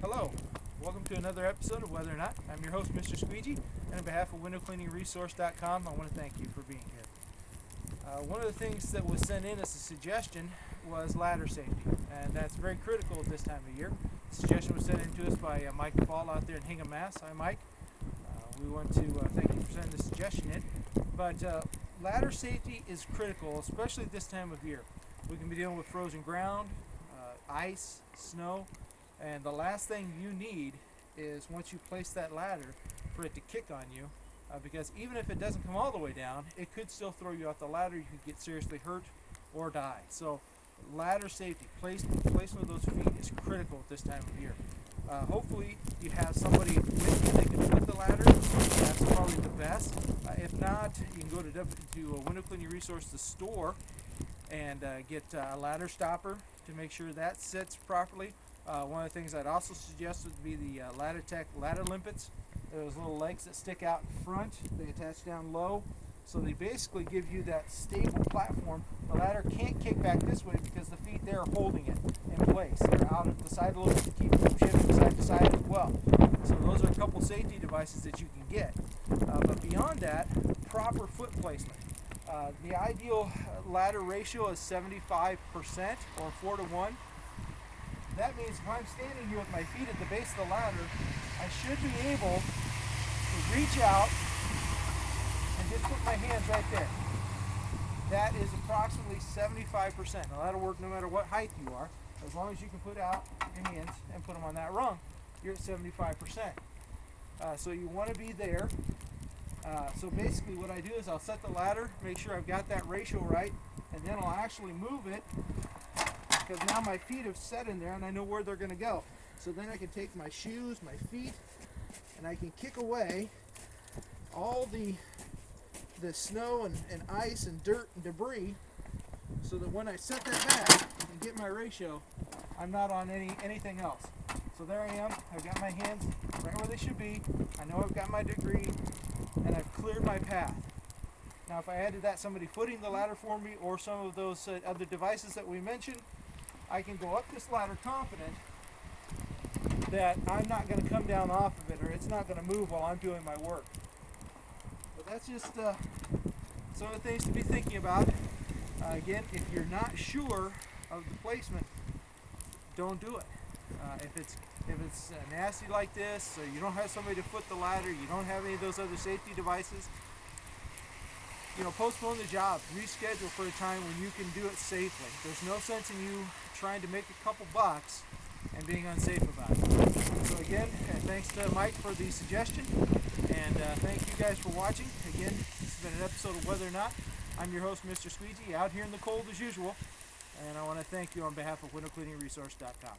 Hello, welcome to another episode of Whether or Not. I'm your host, Mr. Squeegee, and on behalf of WindowCleaningResource.com, I want to thank you for being here. One of the things that was sent in as a suggestion was ladder safety, and that's very critical at this time of year. The suggestion was sent in to us by Mike Fall out there in Hingham, Mass. Hi, Mike. We want to thank you for sending the suggestion in. But ladder safety is critical, especially at this time of year. We can be dealing with frozen ground, ice, snow, and the last thing you need is, once you place that ladder, for it to kick on you, because even if it doesn't come all the way down, it could still throw you off the ladder. You could get seriously hurt or die. So ladder safety, placement of those feet is critical at this time of year. Hopefully you have somebody with you that can put the ladder. That's probably the best. If not, you can go to Window Cleaning Resource, the store, and get a ladder stopper to make sure that sits properly. One of the things I'd also suggest would be the LadderTech ladder limpets. Those little legs that stick out in front, they attach down low, so they basically give you that stable platform. The ladder can't kick back this way because the feet there are holding it in place. They're out at the side a little bit to keep it from shifting side to side as well. So those are a couple safety devices that you can get. But beyond that, proper foot placement. The ideal ladder ratio is 75% or 4 to 1. That means if I'm standing here with my feet at the base of the ladder, I should be able to reach out and just put my hands right there. That is approximately 75%. Now that'll work no matter what height you are. As long as you can put out your hands and put them on that rung, you're at 75%. So you want to be there. So basically what I do is I'll set the ladder, make sure I've got that ratio right, and then I'll actually move it, because now my feet have set in there and I know where they're going to go. So then I can take my shoes, my feet, and I can kick away all the snow and ice and dirt and debris, so that when I set that back and get my ratio, I'm not on anything else. So there I am. I've got my hands right where they should be. I know I've got my degree, and I've cleared my path. Now if I added that somebody footing the ladder for me, or some of those other devices that we mentioned, I can go up this ladder confident that I'm not going to come down off of it, or it's not going to move while I'm doing my work. But that's just some of the things to be thinking about. Again, if you're not sure of the placement, don't do it. If it's nasty like this, so you don't have somebody to foot the ladder, you don't have any of those other safety devices, postpone the job, reschedule for a time when you can do it safely. There's no sense in you trying to make a couple bucks and being unsafe about it. So again, thanks to Mike for the suggestion, and thank you guys for watching. Again, this has been an episode of Whether or Not. I'm your host, Mr. Squeegee, out here in the cold as usual, and I want to thank you on behalf of WindowCleaningResource.com.